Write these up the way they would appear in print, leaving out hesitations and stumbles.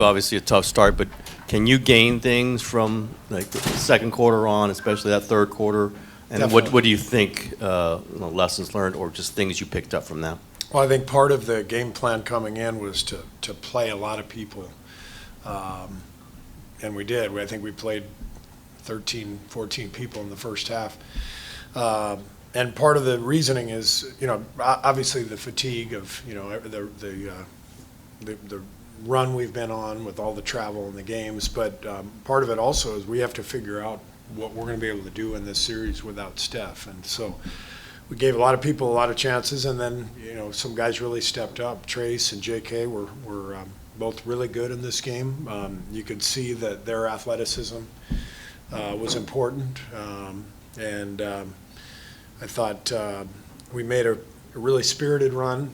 Obviously a tough start, but can you gain things from like the second quarter on, especially that third quarter? And what do you think, lessons learned or just things you picked up from that? Well, I think part of the game plan coming in was to play a lot of people. And we did. I think we played 13, 14 people in the first half. And part of the reasoning is, obviously the fatigue of, the run we've been on with all the travel and the games. But part of it also is we have to figure out what we're going to be able to do in this series without Steph. And so we gave a lot of people a lot of chances, and then, some guys really stepped up. Trace and JK were both really good in this game. You could see that their athleticism was important. And I thought we made a really spirited run,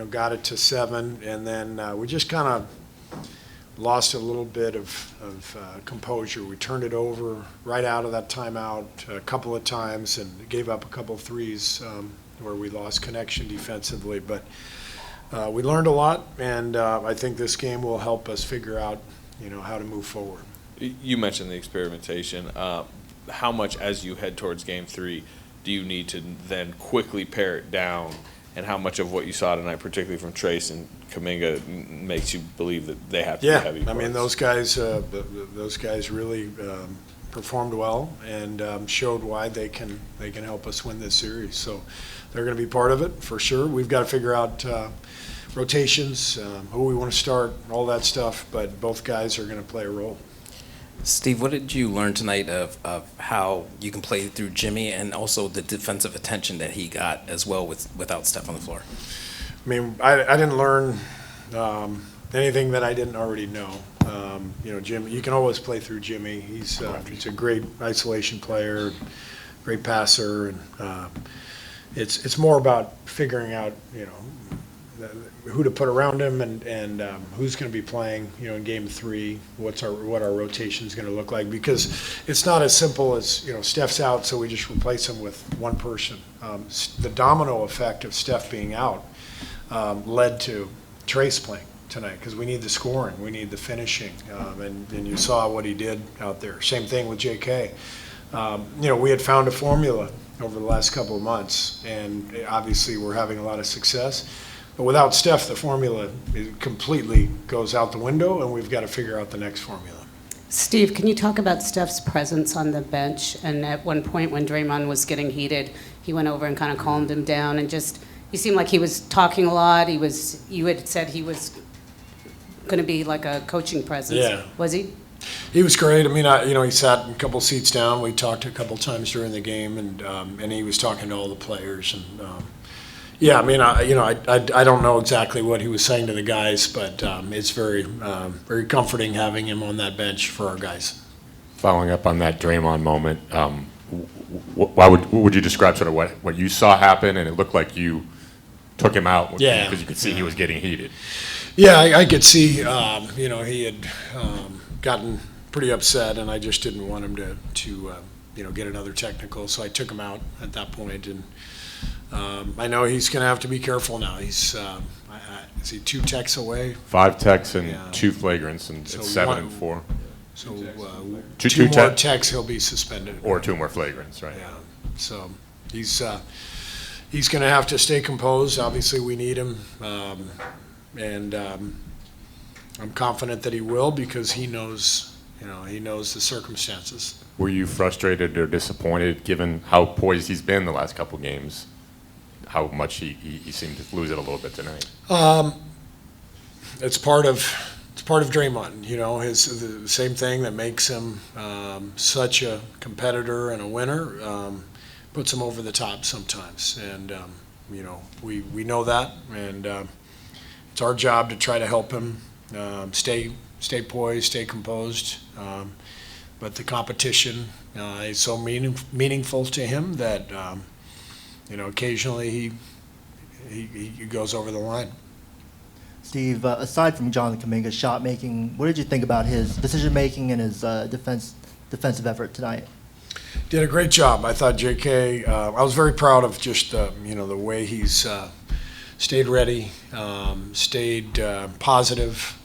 got it to 7, and then we just kind of lost a little bit of composure. We turned it over right out of that timeout a couple of times and gave up a couple of threes where we lost connection defensively. But we learned a lot, and I think this game will help us figure out, how to move forward. You mentioned the experimentation. How much, as you head towards Game 3, do you need to then quickly pare it down? And how much of what you saw tonight, particularly from Trace and Kaminga, makes you believe that they have to be heavy? Yeah, I mean, those guys really performed well and showed why they can help us win this series. So they're going to be part of it for sure. We've got to figure out rotations, who we want to start, all that stuff. But both guys are going to play a role. Steve, what did you learn tonight of how you can play through Jimmy and also the defensive attention that he got as well without Steph on the floor? I mean, I didn't learn anything that I didn't already know. Jim, you can always play through Jimmy. He's a great isolation player, great passer, and it's more about figuring out, who to put around him and who's going to be playing, in Game 3. What our rotation is going to look like, because it's not as simple as Steph's out, so we just replace him with one person. The domino effect of Steph being out led to Trace playing tonight because we need the scoring, we need the finishing, and you saw what he did out there. Same thing with JK. We had found a formula over the last couple of months, and obviously we're having a lot of success. But without Steph, the formula completely goes out the window, and we've got to figure out the next formula. Steve, can you talk about Steph's presence on the bench? And at one point when Draymond was getting heated, he went over and kind of calmed him down, and he seemed like he was talking a lot. You had said he was going to be like a coaching presence. Yeah. Was he? He was great. I mean, he sat a couple seats down. We talked a couple times during the game, and he was talking to all the players. And yeah, I mean, I don't know exactly what he was saying to the guys, but it's very very comforting having him on that bench for our guys. Following up on that Draymond moment, what would you describe sort of what you saw happen, and it looked like you took him out because you could see he was getting heated. Yeah, I could see, he had gotten pretty upset, and I just didn't want him to get another technical, so I took him out at that point, and I know he's going to have to be careful now. He's is he 2 techs away? 5 techs and 2 flagrants, and so it's 7 and 4. So two more techs, he'll be suspended. Or 2 more flagrants, right? Yeah. So he's going to have to stay composed. Obviously, we need him, and I'm confident that he will because he knows the circumstances. Were you frustrated or disappointed, given how poised he's been the last couple games? How much he seemed to lose it a little bit tonight. It's part of Draymond. The same thing that makes him such a competitor and a winner puts him over the top sometimes, and we know that, and it's our job to try to help him stay poised, stay composed. But the competition is so meaningful to him that occasionally he goes over the line. Steve, aside from Jonathan Kaminga's shot making, what did you think about his decision making and his defensive effort tonight? Did a great job. I thought JK. I was very proud of just the way he's stayed ready, stayed positive.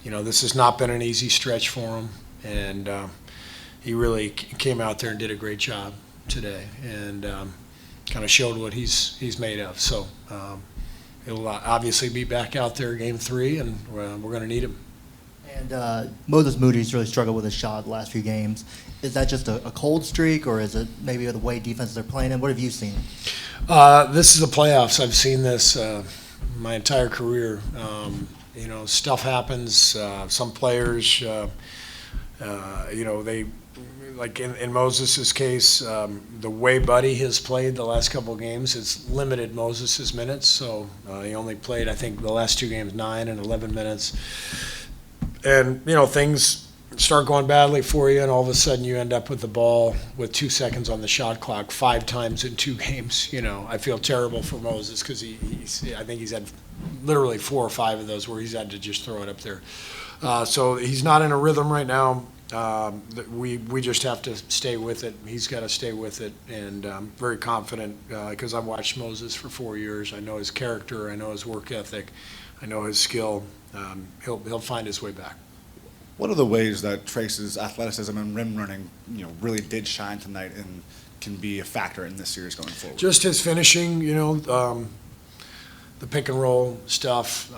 This has not been an easy stretch for him, and he really came out there and did a great job today, and kind of showed what he's made of. So he'll obviously be back out there game 3, and we're going to need him. And Moses Moody's really struggled with his shot the last few games. Is that just a cold streak, or is it maybe the way defenses are playing? And what have you seen? This is the playoffs. I've seen this my entire career. Stuff happens. Some players, they, like in Moses' case, the way Buddy has played the last couple of games, it's limited Moses' minutes. So he only played, I think, the last 2 games 9 and 11 minutes. And, things start going badly for you, and all of a sudden you end up with the ball with 2 seconds on the shot clock 5 times in 2 games. I feel terrible for Moses because I think he's had literally 4 or 5 of those where he's had to just throw it up there. So he's not in a rhythm right now. We just have to stay with it. He's got to stay with it, and I'm very confident because I've watched Moses for 4 years. I know his character. I know his work ethic. I know his skill. He'll find his way back. What are the ways that Trace's athleticism and rim running, really did shine tonight and can be a factor in this series going forward? Just his finishing, the pick and roll stuff.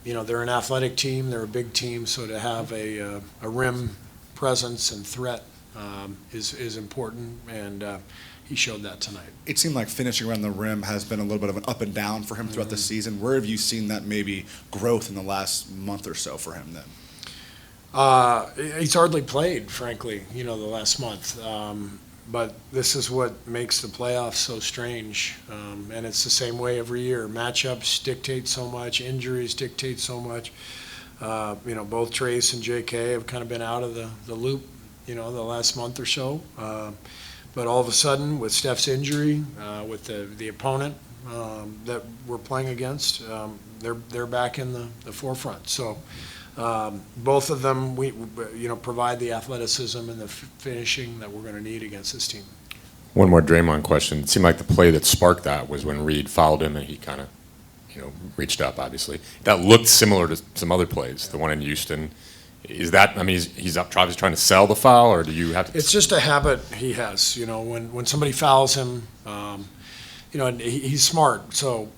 They're an athletic team. They're a big team, so to have a rim presence and threat is important, and he showed that tonight. It seemed like finishing around the rim has been a little bit of an up and down for him throughout the season. Where have you seen that maybe growth in the last month or so for him then? He's hardly played, frankly, the last month. But this is what makes the playoffs so strange. And it's the same way every year. Matchups dictate so much. Injuries dictate so much. Both Trace and JK have kind of been out of the loop, the last month or so. But all of a sudden, with Steph's injury, with the opponent that we're playing against, they're back in the forefront. So both of them, we provide the athleticism and the finishing that we're going to need against this team. One more Draymond question. It seemed like the play that sparked that was when Reed fouled him and he kind of, reached up, obviously. That looked similar to some other plays, the one in Houston. Is that, he's up, Travis trying to sell the foul, or do you have to? It's just a habit he has. When somebody fouls him, he's smart. So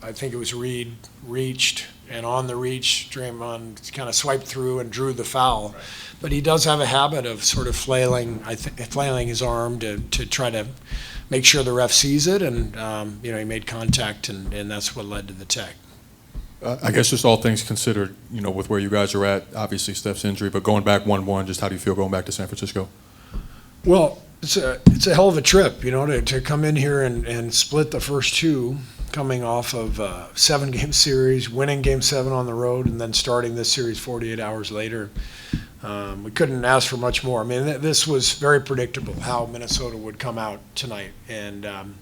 I think it was Reed reached, and on the reach, Draymond kind of swiped through and drew the foul. Right. But he does have a habit of sort of flailing his arm to try to make sure the ref sees it, and he made contact, and that's what led to the tech. I guess just all things considered, with where you guys are at, obviously Steph's injury, but going back 1-1, just how do you feel going back to San Francisco? Well, it's a hell of a trip, to come in here and split the first 2, coming off of a 7-game series, winning Game 7 on the road, and then starting this series 48 hours later. We couldn't ask for much more. This was very predictable how Minnesota would come out tonight, and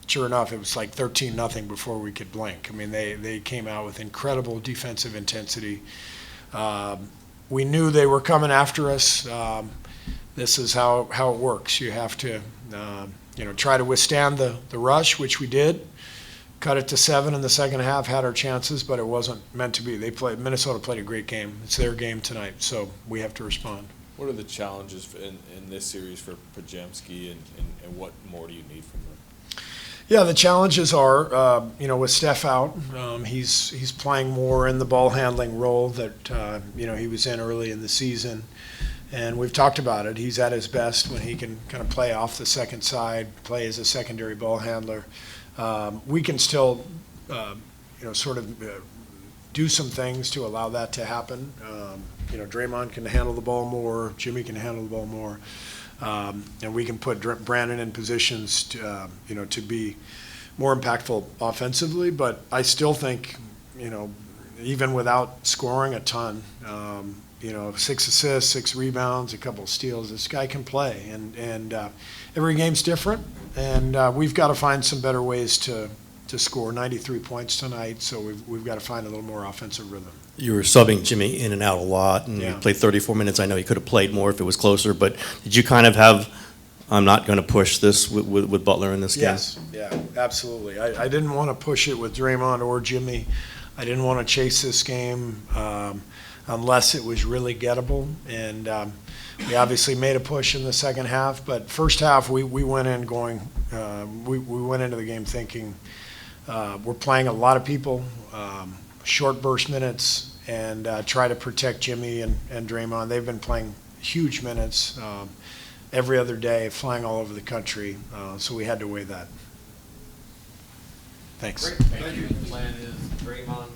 sure enough, it was like 13-0 before we could blink. They came out with incredible defensive intensity. We knew they were coming after us. This is how it works. You have to, try to withstand the rush, which we did. Cut it to 7 in the second half, had our chances, but it wasn't meant to be. Minnesota played a great game. It's their game tonight, so we have to respond. What are the challenges in this series for Podziemski, and what more do you need from them? Yeah, the challenges are, with Steph out, he's playing more in the ball handling role that, he was in early in the season. And we've talked about it. He's at his best when he can kind of play off the second side, play as a secondary ball handler. We can still, do some things to allow that to happen. Draymond can handle the ball more. Jimmy can handle the ball more. And we can put Brandon in positions to be more impactful offensively. But I still think, even without scoring a ton, 6 assists, 6 rebounds, a couple of steals, this guy can play. And every game's different, and we've got to find some better ways to score 93 points tonight, so we've got to find a little more offensive rhythm. You were subbing Jimmy in and out a lot, and you played 34 minutes. I know he could have played more if it was closer, but did you kind of have, I'm not going to push this with Butler in this game? Yes, yeah, absolutely. I didn't want to push it with Draymond or Jimmy. I didn't want to chase this game. unless it was really gettable. And we obviously made a push in the second half, but first half we went in going, we went into the game thinking we're playing a lot of people, short burst minutes, and try to protect Jimmy and Draymond. They've been playing huge minutes every other day, flying all over the country, so we had to weigh that. Thanks. Thank you. The plan is Draymond